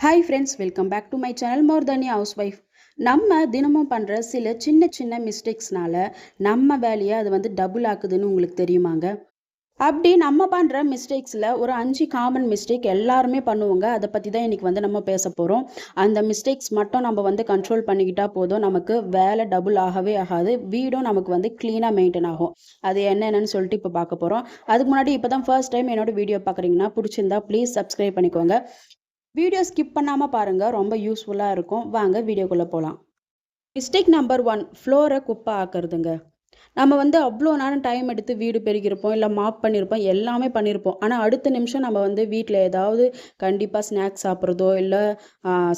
Hi friends, welcome back to my channel more than housewife. நம்ம தினமும் பண்ணுற சில சின்ன சின்ன மிஸ்டேக்ஸ்னால நம்ம வேலையை அது வந்து டபுள் ஆக்குதுன்னு உங்களுக்கு தெரியுமாங்க? அப்படி நம்ம பண்ணுற மிஸ்டேக்ஸில் ஒரு 5 காமன் மிஸ்டேக் எல்லாருமே பண்ணுவோங்க. அதை பற்றி தான் இன்றைக்கி வந்து நம்ம பேச போகிறோம். அந்த மிஸ்டேக்ஸ் மட்டும் நம்ம வந்து கண்ட்ரோல் பண்ணிக்கிட்டா போதும், நமக்கு வேலை டபுள் ஆகவே ஆகாது, வீடும் நமக்கு வந்து க்ளீனாக மெயின்டைன் ஆகும். அது என்னென்னு சொல்லிட்டு இப்போ பார்க்க போகிறோம். அதுக்கு முன்னாடி இப்போ தான் ஃபர்ஸ்ட் டைம் என்னோட வீடியோ பார்க்குறீங்கன்னா பிடிச்சிருந்தா ப்ளீஸ் சப்ஸ்கிரைப் பண்ணிக்கோங்க. வீடியோ ஸ்கிப் பண்ணாமல் பாருங்கள், ரொம்ப யூஸ்ஃபுல்லாக இருக்கும். வாங்க வீடியோக்குள்ளே போகலாம். மிஸ்டேக் நம்பர் 1, ஃப்ளோரை குப்பை ஆக்குறதுங்க. நம்ம வந்து அவ்வளோ நேரம் டைம் எடுத்து வீடு பெருக்கியிருப்போம், இல்லை மாப் பண்ணியிருப்போம், எல்லாமே பண்ணியிருப்போம். ஆனால் அடுத்த நிமிஷம் நம்ம வந்து வீட்டில் ஏதாவது கண்டிப்பாக ஸ்நாக்ஸ் சாப்பிட்றதோ இல்லை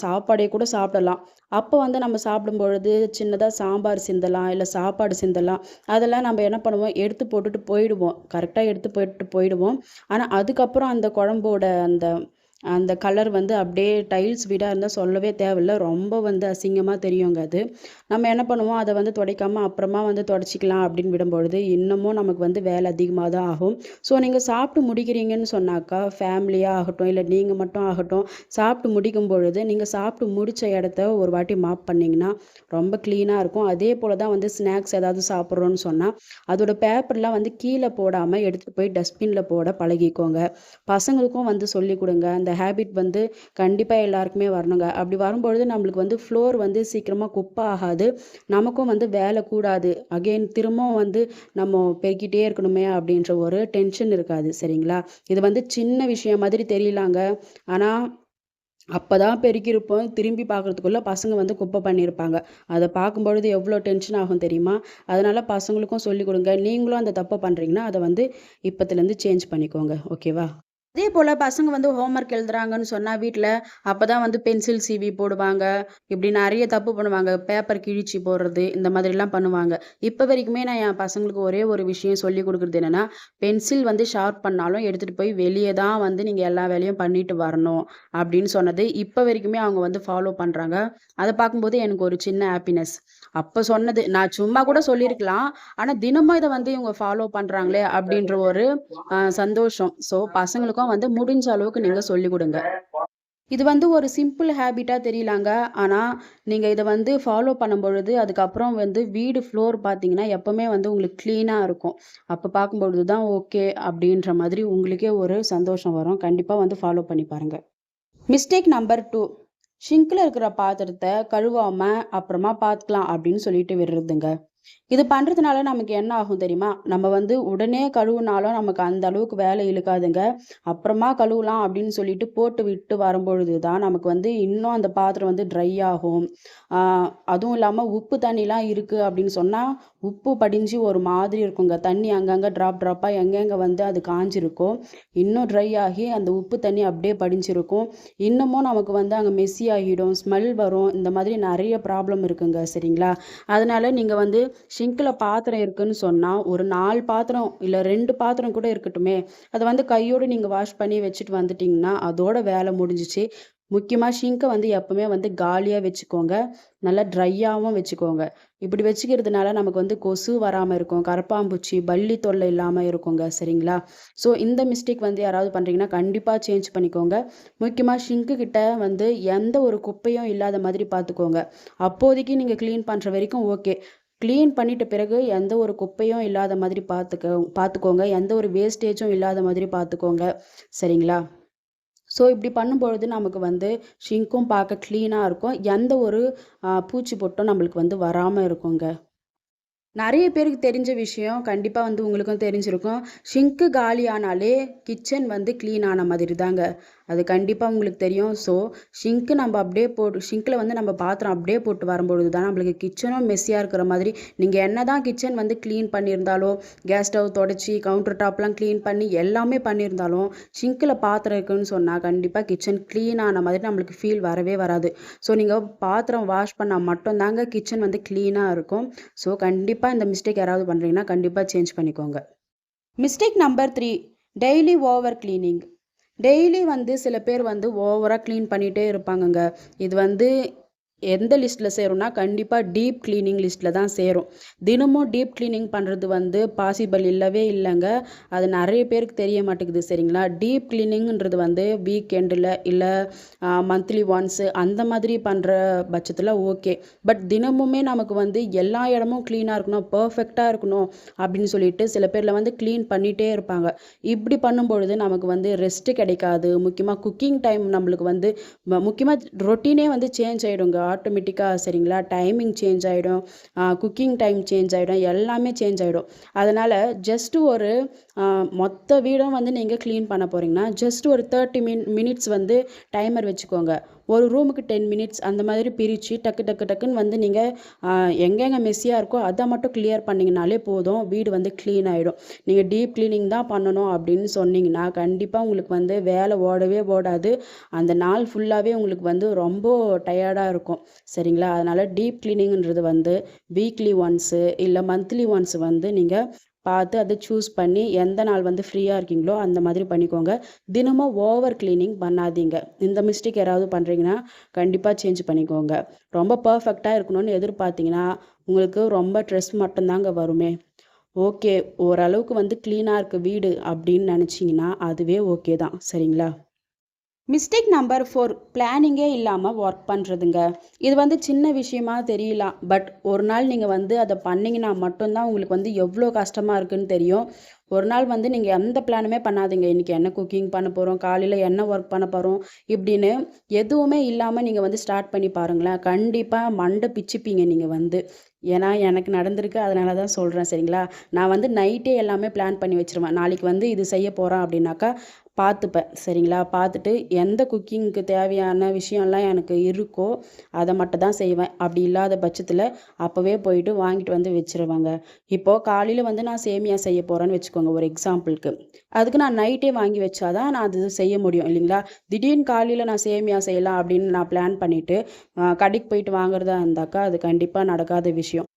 சாப்பாடே கூட சாப்பிடலாம். அப்போ வந்து நம்ம சாப்பிடும் பொழுது சின்னதாக சாம்பார் சிந்தலாம், இல்லை சாப்பாடு சிந்தலாம். அதெல்லாம் நம்ம என்ன பண்ணுவோம், எடுத்து போட்டுட்டு போயிடுவோம். கரெக்டாக எடுத்து போட்டுட்டு போயிடுவோம். ஆனால் அதுக்கப்புறம் அந்த குழம்போட அந்த அந்த கலர் வந்து அப்படியே டைல்ஸ் வீடாக இருந்தால் சொல்லவே தேவையில்ல, ரொம்ப வந்து அசிங்கமாக தெரியுங்க அது. நம்ம என்ன பண்ணுவோம், அதை வந்து துடைக்காமல் அப்புறமா வந்து துடைச்சிக்கலாம் அப்படின்னு விடும்பொழுது இன்னமும் நமக்கு வந்து வேலை அதிகமாக தான் ஆகும். ஸோ நீங்கள் சாப்பிட்டு முடிக்கிறீங்கன்னு சொன்னாக்கா, ஃபேமிலியாக ஆகட்டும் இல்லை நீங்கள் மட்டும் ஆகட்டும், சாப்பிட்டு முடிக்கும் பொழுது நீங்கள் சாப்பிட்டு முடித்த இடத்த ஒரு வாட்டி மாப் பண்ணிங்கன்னா ரொம்ப க்ளீனாக இருக்கும். அதே போல் தான் வந்து ஸ்நாக்ஸ் ஏதாவது சாப்பிட்றோன்னு சொன்னால் அதோட பேப்பர்லாம் வந்து கீழே போடாமல் எடுத்துகிட்டு போய் டஸ்ட்பினில் போட பழகிக்கோங்க. பசங்களுக்கும் வந்து சொல்லிக் கொடுங்க. அந்த ஹேபிட் வந்து கண்டிப்பாக எல்லாருக்குமே வரணுங்க. அப்படி வரும்பொழுது நம்மளுக்கு வந்து ஃப்ளோர் வந்து சீக்கிரமாக குப்பை ஆகாது, நமக்கும் வந்து வேலை கூடாது. அகெயின் திரும்பவும் வந்து நம்ம பெருக்கிட்டே இருக்கணுமே அப்படின்ற ஒரு டென்ஷன் இருக்காது. சரிங்களா? இது வந்து சின்ன விஷயம் மாதிரி தெரியலாங்க. ஆனால் அப்பதான் பெருக்கியிருப்போம், திரும்பி பார்க்குறதுக்குள்ள பசங்க வந்து குப்பை பண்ணியிருப்பாங்க. அதை பார்க்கும்பொழுது எவ்வளோ டென்ஷன் ஆகும் தெரியுமா? அதனால பசங்களுக்கும் சொல்லிக் கொடுங்க. நீங்களும் அந்த தப்பை பண்ணுறீங்கன்னா அதை வந்து இப்போத்துலேருந்து சேஞ்ச் பண்ணிக்கோங்க. ஓகேவா? அதே போல் பசங்க வந்து ஹோம்ஒர்க் எழுதுறாங்கன்னு சொன்னால் வீட்டில் அப்போ தான் வந்து பென்சில் சீவி போடுவாங்க. இப்படி நிறைய தப்பு பண்ணுவாங்க. பேப்பர் கிழிச்சி போடுறது, இந்த மாதிரிலாம் பண்ணுவாங்க. இப்போ வரைக்குமே நான் என் பசங்களுக்கு ஒரே ஒரு விஷயம் சொல்லி கொடுக்குறது என்னென்னா, பென்சில் வந்து ஷார்ப் பண்ணாலும் எடுத்துகிட்டு போய் வெளியே தான் வந்து நீங்கள் எல்லா வேலையும் பண்ணிட்டு வரணும் அப்படின்னு சொன்னது இப்போ வரைக்குமே அவங்க வந்து ஃபாலோ பண்ணுறாங்க. அதை பார்க்கும்போது எனக்கு ஒரு சின்ன ஹாப்பினஸ். அப்போ சொன்னது நான் சும்மா கூட சொல்லியிருக்கலாம், ஆனால் தினமும் இதை வந்து இவங்க ஃபாலோ பண்ணுறாங்களே அப்படின்ற ஒரு சந்தோஷம். ஸோ பசங்களுக்கும் வந்து முடிஞ்ச அளவுக்கு நீங்க சொல்லிக் கொடுங்க. இது வந்து ஒரு சிம்பிள் ஹேபிட்டா தெரியலாங்க. ஆனா நீங்க இதை வந்து ஃபாலோ பண்ணும்பொழுது அதுக்கப்புறம் வந்து வீடு ஃப்ளோர் பார்த்தீங்கன்னா எப்பவுமே வந்து உங்களுக்கு க்ளீனா இருக்கும். அப்போ பார்க்கும்பொழுது தான் ஓகே அப்படின்ற மாதிரி உங்களுக்கே ஒரு சந்தோஷம் வரும். கண்டிப்பா வந்து ஃபாலோ பண்ணி பாருங்க. மிஸ்டேக் நம்பர் 2, ஷிங்க்ல இருக்கிற பாத்திரத்தை கழுவாம அப்புறமா பார்த்துக்கலாம் அப்படின்னு சொல்லிட்டு விடுறதுங்க. இது பண்ணுறதுனால நமக்கு என்ன ஆகும் தெரியுமா? நம்ம வந்து உடனே கழுவுனாலும் நமக்கு அந்த அளவுக்கு வேலை இழுக்காதுங்க. அப்புறமா கழுவலாம் அப்படின்னு சொல்லிட்டு போட்டு விட்டு வரும்பொழுது தான் நமக்கு வந்து இன்னும் அந்த பாத்திரம் வந்து ட்ரை ஆகும். அதுவும் இல்லாமல் உப்பு தண்ணிலாம் இருக்குது அப்படின்னு சொன்னால் உப்பு படிஞ்சு ஒரு மாதிரி இருக்குங்க. தண்ணி அங்கங்கே ட்ராப்பாக எங்கெங்கே வந்து அது காஞ்சிருக்கும், இன்னும் ட்ரை ஆகி அந்த உப்பு தண்ணி அப்படியே படிஞ்சிருக்கும். இன்னமும் நமக்கு வந்து அங்கே மெஸ்ஸி ஆகிடும், ஸ்மெல் வரும். இந்த மாதிரி நிறைய ப்ராப்ளம் இருக்குங்க. சரிங்களா? அதனால நீங்கள் வந்து ஷிங்க்கில் பாத்திரம் இருக்குன்னு சொன்னால் ஒரு 4 பாத்திரம் இல்லை 2 பாத்திரம் கூட இருக்கட்டுமே, அதை வந்து கையோடு நீங்கள் வாஷ் பண்ணி வச்சுட்டு வந்துட்டிங்கன்னா அதோட வேலை முடிஞ்சிச்சு. முக்கியமாக ஷிங்கை வந்து எப்பவுமே வந்து காலியாக வச்சுக்கோங்க, நல்லா ட்ரையாகவும் வச்சுக்கோங்க. இப்படி வச்சுக்கிறதுனால நமக்கு வந்து கொசு வராமல் இருக்கும், கரப்பாம்பூச்சி பல்லி தொல்லை இல்லாமல் இருக்குங்க. சரிங்களா? ஸோ இந்த மிஸ்டேக் வந்து யாராவது பண்ணுறீங்கன்னா கண்டிப்பாக சேஞ்ச் பண்ணிக்கோங்க. முக்கியமாக ஷிங்க்கு கிட்ட வந்து எந்த ஒரு குப்பையும் இல்லாத மாதிரி பார்த்துக்கோங்க. அப்போதைக்கு நீங்கள் க்ளீன் பண்ணுற வரைக்கும் ஓகே. க்ளீன் பண்ணிட்ட பிறகு எந்த ஒரு குப்பையும் இல்லாத மாதிரி பார்த்துக்கோங்க. எந்த ஒரு வேஸ்டேஜும் இல்லாத மாதிரி பார்த்துக்கோங்க. சரிங்களா? ஸோ இப்படி பண்ணும்பொழுது நமக்கு வந்து ஷிங்க்கும் பார்க்க க்ளீனாக இருக்கும். எந்த ஒரு பூச்சி பொட்டும் நம்மளுக்கு வந்து வராமல் இருக்குங்க. நிறைய பேருக்கு தெரிஞ்ச விஷயம், கண்டிப்பாக வந்து உங்களுக்கும் தெரிஞ்சிருக்கும். ஷிங்க்கு காலியானாலே கிச்சன் வந்து க்ளீன் ஆன மாதிரி தாங்க. அது கண்டிப்பாக உங்களுக்கு தெரியும். ஸோ ஷிங்க்கு நம்ம அப்படியே ஷிங்க்கில் வந்து நம்ம பாத்திரம் அப்படியே போட்டு வரும்பொழுது தான் நம்மளுக்கு கிச்சனும் மெஸ்ஸியாக இருக்கிற மாதிரி. நீங்கள் என்ன தான் கிச்சன் வந்து க்ளீன் பண்ணியிருந்தாலும், கேஸ் ஸ்டவ் தொடச்சி கவுண்டர் டாப்லாம் க்ளீன் பண்ணி எல்லாமே பண்ணியிருந்தாலும், ஷிங்க்கில் பாத்திரம் இருக்குன்னு சொன்னால் கண்டிப்பாக கிச்சன் க்ளீன் ஆன மாதிரி நம்மளுக்கு ஃபீல் வரவே வராது. ஸோ நீங்கள் பாத்திரம் வாஷ் பண்ணால் மட்டும்தாங்க கிச்சன் வந்து க்ளீனாக இருக்கும். ஸோ கண்டிப்பாக இந்த மிஸ்டேக் யாராவது பண்ணுறீங்கன்னா கண்டிப்பாக சேஞ்ச் பண்ணிக்கோங்க. Mistake number 3, daily over cleaning. Daily வந்து சில பேர் வந்து ஓவராக க்ளீன் பண்ணிகிட்டே இருப்பாங்கங்க. இது வந்து எந்த லிஸ்ட்டில் சேரும்னா கண்டிப்பாக டீப் கிளீனிங் லிஸ்ட்டில் தான் சேரும். தினமும் டீப் கிளீனிங் பண்ணுறது வந்து பாசிபிள் இல்லவே இல்லைங்க. அது நிறைய பேருக்கு தெரிய மாட்டேங்குது சரிங்களா. டீப் கிளீனிங்ன்றது வந்து வீக்கெண்டில் இல்லை மந்த்லி ஒன்ஸு அந்த மாதிரி பண்ணுற பட்சத்தில் ஓகே. பட் தினமுமே நமக்கு வந்து எல்லா இடமும் க்ளீனாக இருக்கணும், பர்ஃபெக்டாக இருக்கணும் அப்படின்னு சொல்லிட்டு சில பேரில் வந்து க்ளீன் பண்ணிகிட்டே இருப்பாங்க. இப்படி பண்ணும்பொழுது நமக்கு வந்து ரெஸ்ட்டு கிடைக்காது. முக்கியமாக குக்கிங் டைம் நம்மளுக்கு வந்து முக்கியமாக ரொட்டீனே வந்து சேஞ்ச் ஆகிடுங்க ஆட்டோமேட்டிக்காக சரிங்களா. டைமிங் சேஞ்ச் ஆகிடும், குக்கிங் டைம் சேஞ்ச் ஆகிடும், எல்லாமே சேஞ்ச் ஆகிடும். அதனால் ஜஸ்ட்டு ஒரு மொத்த வீடும் வந்து நீங்கள் க்ளீன் பண்ண போகிறீங்கன்னா ஜஸ்ட் ஒரு 30 மினிட்ஸ் வந்து டைமர் வச்சுக்கோங்க. ஒரு ரூமுக்கு 10 மினிட்ஸ் அந்த மாதிரி பிரித்து டக்கு டக்கு டக்குன்னு வந்து நீங்கள் எங்கெங்கே மெஸ்ஸியாக இருக்கோ அதை மட்டும் கிளியர் பண்ணிங்கனாலே போதும், வீடு வந்து க்ளீன் ஆகிடும். நீங்கள் டீப் க்ளீனிங் தான் பண்ணணும் அப்படின்னு சொன்னீங்கன்னா கண்டிப்பாக உங்களுக்கு வந்து வேலை ஓடவே ஓடாது. அந்த நாள் ஃபுல்லாகவே உங்களுக்கு வந்து ரொம்ப டயர்டாக இருக்கும் சரிங்களா. அதனால் டீப் க்ளீனிங்ன்றது வந்து வீக்லி ஒன்ஸு இல்லை மந்த்லி ஒன்ஸ் வந்து நீங்கள் பார்த்து அதை சூஸ் பண்ணி எந்த நாள் வந்து ஃப்ரீயாக இருக்கீங்களோ அந்த மாதிரி பண்ணிக்கோங்க. தினமும் ஓவர் க்ளீனிங் பண்ணாதீங்க. இந்த மிஸ்டேக் யாராவது பண்ணுறீங்கன்னா கண்டிப்பாக சேஞ்ச் பண்ணிக்கோங்க. ரொம்ப பர்ஃபெக்டாக இருக்கணும்னு எதிர்பார்த்தீங்கன்னா உங்களுக்கு ரொம்ப ஸ்ட்ரெஸ் மட்டும்தாங்க வருமே. ஓகே, ஓரளவுக்கு வந்து க்ளீனாக இருக்குது வீடு அப்படின்னு நினச்சிங்கன்னா அதுவே ஓகே தான் சரிங்களா. மிஸ்டேக் நம்பர் 4, பிளானிங்கே இல்லாமல் ஒர்க் பண்ணுறதுங்க. இது வந்து சின்ன விஷயமா தெரியலாம், பட் ஒரு நாள் நீங்கள் வந்து அதை பண்ணிங்கன்னா மட்டும்தான் உங்களுக்கு வந்து எவ்வளோ கஷ்டமாக இருக்குன்னு தெரியும். ஒரு நாள் வந்து நீங்கள் எந்த பிளானுமே பண்ணாதீங்க. இன்றைக்கி என்ன குக்கிங் பண்ண போகிறோம், காலையில் என்ன ஒர்க் பண்ண போகிறோம் இப்படின்னு எதுவுமே இல்லாமல் நீங்கள் வந்து ஸ்டார்ட் பண்ணி பாருங்களேன். கண்டிப்பாக மண்டை பிச்சுப்பீங்க நீங்கள் வந்து. ஏன்னா எனக்கு நடந்திருக்கு, அதனால தான் சொல்கிறேன் சரிங்களா. நான் வந்து நைட்டே எல்லாமே பிளான் பண்ணி வச்சுருவேன். நாளைக்கு வந்து இது செய்ய போகிறேன் அப்படின்னாக்கா பார்த்துப்பேன் சரிங்களா. பார்த்துட்டு எந்த குக்கிங்க்கு தேவையான விஷயம்லாம் எனக்கு இருக்கோ அதை மட்டும் தான் செய்வேன். அப்படி இல்லாத பட்சத்தில் அப்போவே போயிட்டு வாங்கிட்டு வந்து வச்சுருவாங்க. இப்போது காலையில் வந்து நான் சேமியா செய்ய போகிறேன்னு வச்சுக்கோங்க ஒரு எக்ஸாம்பிளுக்கு. அதுக்கு நான் நைட்டே வாங்கி வச்சாதான் நான் அது செய்ய முடியும் இல்லைங்களா. திடீர்னு காலையில் நான் சேமியா செய்யலாம் அப்படின்னு நான் பிளான் பண்ணிவிட்டு கடைக்கு போயிட்டு வாங்குறதா இருந்தாக்கா அது கண்டிப்பாக நடக்காத விஷயம்.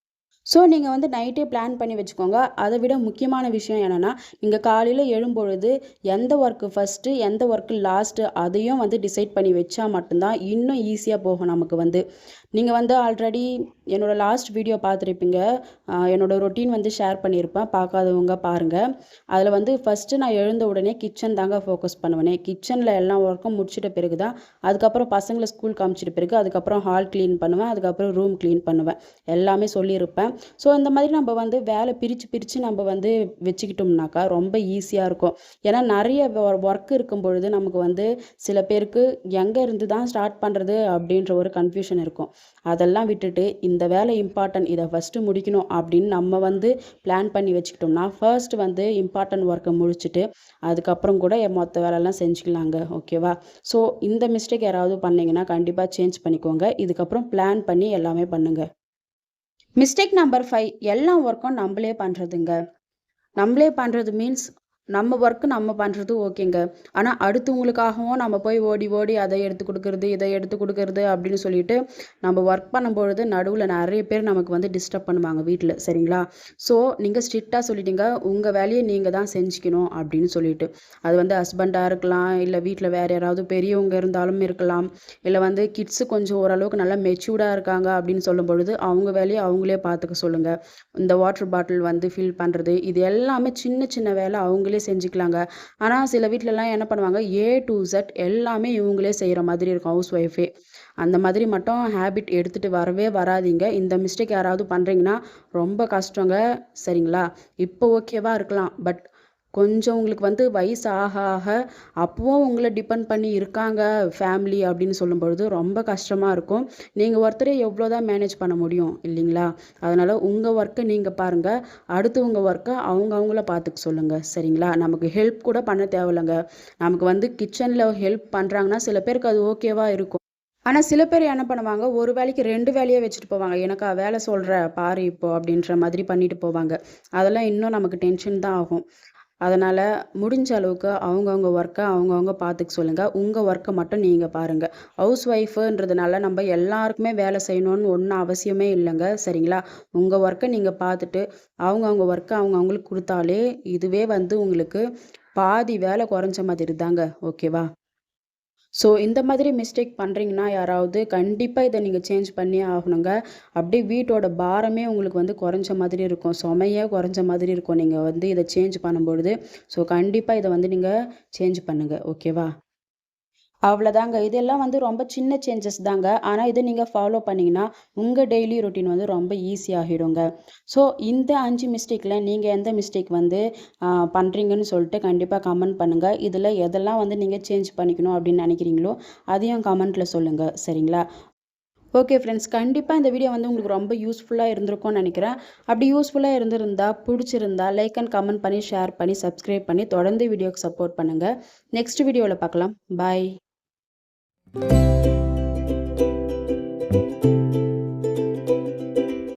ஸோ நீங்கள் வந்து நைட்டே பிளான் பண்ணி வச்சுக்கோங்க. அதை விட முக்கியமான விஷயம் என்னென்னா, நீங்கள் காலையில் எழும்பொழுது எந்த ஒர்க்கு ஃபஸ்ட்டு எந்த ஒர்க்கு லாஸ்ட்டு அதையும் வந்து டிசைட் பண்ணி வச்சா மட்டும்தான் இன்னும் ஈஸியாக போகும் நமக்கு வந்து. நீங்கள் வந்து ஆல்ரெடி என்னோடய லாஸ்ட் வீடியோ பார்த்துருப்பீங்க. என்னோடய ரொட்டீன் வந்து ஷேர் பண்ணியிருப்பேன், பார்க்காதவங்க பாருங்கள். அதில் வந்து ஃபஸ்ட்டு நான் எழுந்த உடனே கிச்சன் தாங்க ஃபோக்கஸ் பண்ணுவேனே. கிச்சனில் எல்லா ஒர்க்கும் முடிச்சிட்ட பிறகு தான் அதுக்கப்புறம் பசங்களை ஸ்கூல் காமிச்சிட்ட பிறகு அதுக்கப்புறம் ஹால் க்ளீன் பண்ணுவேன், அதுக்கப்புறம் ரூம் க்ளீன் பண்ணுவேன், எல்லாமே சொல்லியிருப்பேன். ஸோ இந்த மாதிரி நம்ம வந்து வேலை பிரித்து நம்ம வந்து வச்சுக்கிட்டோம்னாக்கா ரொம்ப ஈஸியாக இருக்கும். ஏன்னா நிறைய ஒர்க் இருக்கும் பொழுது நமக்கு வந்து சில பேருக்கு எங்கே இருந்து தான் ஸ்டார்ட் பண்ணுறது அப்படின்ற ஒரு கன்ஃபியூஷன் இருக்கும். அதெல்லாம் விட்டுட்டு இந்த வேலை இம்பார்ட்டன்ட், இதை ஃபஸ்ட்டு முடிக்கணும் அப்படின்னு நம்ம வந்து பிளான் பண்ணி வச்சுக்கிட்டோம்னா ஃபர்ஸ்ட் வந்து இம்பார்ட்டன்ட் ஒர்க்கை முடிச்சுட்டு அதுக்கப்புறம் கூட மொத்த வேலையெல்லாம் செஞ்சுக்கலாங்க. ஓகேவா. ஸோ இந்த மிஸ்டேக் யாராவது பண்ணிங்கன்னா கண்டிப்பாக சேஞ்ச் பண்ணிக்கோங்க. இதுக்கப்புறம் பிளான் பண்ணி எல்லாமே பண்ணுங்கள். மிஸ்டேக் நம்பர் 5, எல்லா ஒர்க்கும் நம்மளே பண்ணுறதுங்க. நம்மளே பண்ணுறது மீன்ஸ் நம்ம ஒர்க்கு நம்ம பண்ணுறது ஓகேங்க. ஆனால் அடுத்தவங்களுக்காகவும் நம்ம போய் ஓடி ஓடி அதை எடுத்து கொடுக்குறது இதை எடுத்து கொடுக்குறது அப்படின்னு சொல்லிட்டு நம்ம ஒர்க் பண்ணும்பொழுது நடுவில் நிறைய பேர் நமக்கு வந்து டிஸ்டர்ப் பண்ணுவாங்க வீட்டில் சரிங்களா. ஸோ நீங்கள் ஸ்ட்ரிக்டாக சொல்லிட்டீங்க, உங்கள் வேலையை நீங்கள் தான் செஞ்சுக்கணும் அப்படின்னு சொல்லிட்டு. அது வந்து ஹஸ்பண்டாக இருக்கலாம், இல்லை வீட்டில் வேறு யாராவது பெரியவங்க இருந்தாலும் இருக்கலாம், இல்லை வந்து கிட்ஸு கொஞ்சம் ஓரளவுக்கு நல்லா மெச்சூர்டாக இருக்காங்க அப்படின்னு சொல்லும் பொழுது அவங்க வேலையை அவங்களே பார்த்துக்க சொல்லுங்கள். இந்த வாட்டர் பாட்டில் வந்து ஃபில் பண்ணுறது இது எல்லாமே சின்ன சின்ன வேலை அவங்களே செஞ்சுக்கலாங்க. ஆனால் சில வீட்டிலலாம் என்ன பண்ணுவாங்க, A to Z எல்லாமே இவங்களே செய்கிற மாதிரி இருக்கும் ஹவுஸ் ஒய்ஃபே. அந்த மாதிரி மட்டும் ஹேபிட் எடுத்துகிட்டு வரவே வராதீங்க. இந்த மிஸ்டேக் யாராவது பண்ணுறீங்கன்னா ரொம்ப கஷ்டங்க சரிங்களா. இப்போ ஓகேவா இருக்கலாம், பட் கொஞ்சம் உங்களுக்கு வந்து வயசு ஆக ஆக அப்பவும் உங்களை டிபெண்ட் பண்ணி இருக்காங்க ஃபேமிலி அப்படின்னு சொல்லும்பொழுது ரொம்ப கஷ்டமாக இருக்கும். நீங்கள் ஒருத்தரே எவ்வளோ தான் மேனேஜ் பண்ண முடியும் இல்லைங்களா. அதனால் உங்கள் ஒர்க்கை நீங்கள் பாருங்கள், அடுத்தவங்க ஒர்க்கை அவங்கள பார்த்துக்க சொல்லுங்கள் சரிங்களா. நமக்கு ஹெல்ப் கூட பண்ண தேவையில்லைங்க. நமக்கு வந்து கிச்சனில் ஹெல்ப் பண்ணுறாங்கன்னா சில பேருக்கு அது ஓகேவாக இருக்கும். ஆனால் சில பேர் என்ன பண்ணுவாங்க, ஒரு வேலைக்கு 2 வேலையே வச்சுட்டு போவாங்க. எனக்கா வேலை சொல்கிற பாரு இப்போ அப்படின்ற மாதிரி பண்ணிட்டு போவாங்க. அதெல்லாம் இன்னும் நமக்கு டென்ஷன் தான் ஆகும். அதனால் முடிஞ்ச அளவுக்கு அவங்கவுங்க ஒர்க்கை அவங்கவுங்க பார்த்துக்க சொல்லுங்கள். உங்கள் ஒர்க்கை மட்டும் நீங்கள் பாருங்கள். ஹவுஸ் ஒய்ஃபுன்றதுனால நம்ம எல்லாருக்குமே வேலை செய்யணும்னு ஒன்றும் அவசியமே இல்லைங்க சரிங்களா. உங்கள் ஒர்க்கை நீங்கள் பார்த்துட்டு அவங்கவுங்க ஒர்க்கை அவங்கவுங்களுக்கு கொடுத்தாலே இதுவே வந்து உங்களுக்கு பாதி வேலை குறைஞ்ச மாதிரி தாங்க. ஓகேவா. ஸோ இந்த மாதிரி மிஸ்டேக் பண்ணுறீங்கன்னா யாராவது கண்டிப்பாக இதை நீங்கள் சேஞ்ச் பண்ணியே ஆகணுங்க. அப்படியே வீட்டோட பாரமே உங்களுக்கு வந்து குறைஞ்ச மாதிரி இருக்கும். சுமையே குறைஞ்ச மாதிரி இருக்கும். நீங்கள் வந்து இதை சேஞ்ச் பண்ணும்பொழுது. ஸோ கண்டிப்பாக இதை வந்து நீங்கள் சேஞ்ச் பண்ணுங்க. ஓகேவா? அவ்வளோதாங்க. இதெல்லாம் வந்து ரொம்ப சின்ன சேஞ்சஸ் தாங்க. ஆனா இத நீங்க ஃபாலோ பண்ணீங்கன்னா, உங்க டெய்லி ரொட்டீன் வந்து ரொம்ப ஈஸி ஆகிடுங்க. ஸோ இந்த 5 மிஸ்டேக்ல நீங்க எந்த மிஸ்டேக் வந்து பண்றீங்கன்னு சொல்லிட்டு கண்டிப்பா கமெண்ட் பண்ணுங்க. இதுல எதெல்லாம் வந்து நீங்க சேஞ்ச் பண்ணிக்கணும் அப்படின்னு நினைக்கிறீங்களோ, அதையும் கமெண்ட்ல சொல்லுங்க. சரிங்களா? Okay friends. கண்டிப்பா இந்த வீடியோ வந்து உங்களுக்கு ரொம்ப யூஸ்ஃபுல்லா இருந்திருக்கும்னு நெனைக்கிறேன். அப்படி யூஸ்ஃபுல்லா இருந்திருந்தா, புடிச்சிருந்தா லைக் அண்ட் கமெண்ட் பண்ணி, ஷேர் பண்ணி, சப்ஸ்கிரைப் பண்ணி தொடர்ந்து வீடியோக்கு சப்போர்ட் பண்ணுங்க. நெக்ஸ்ட் வீடியோல பார்க்கலாம். பாய்.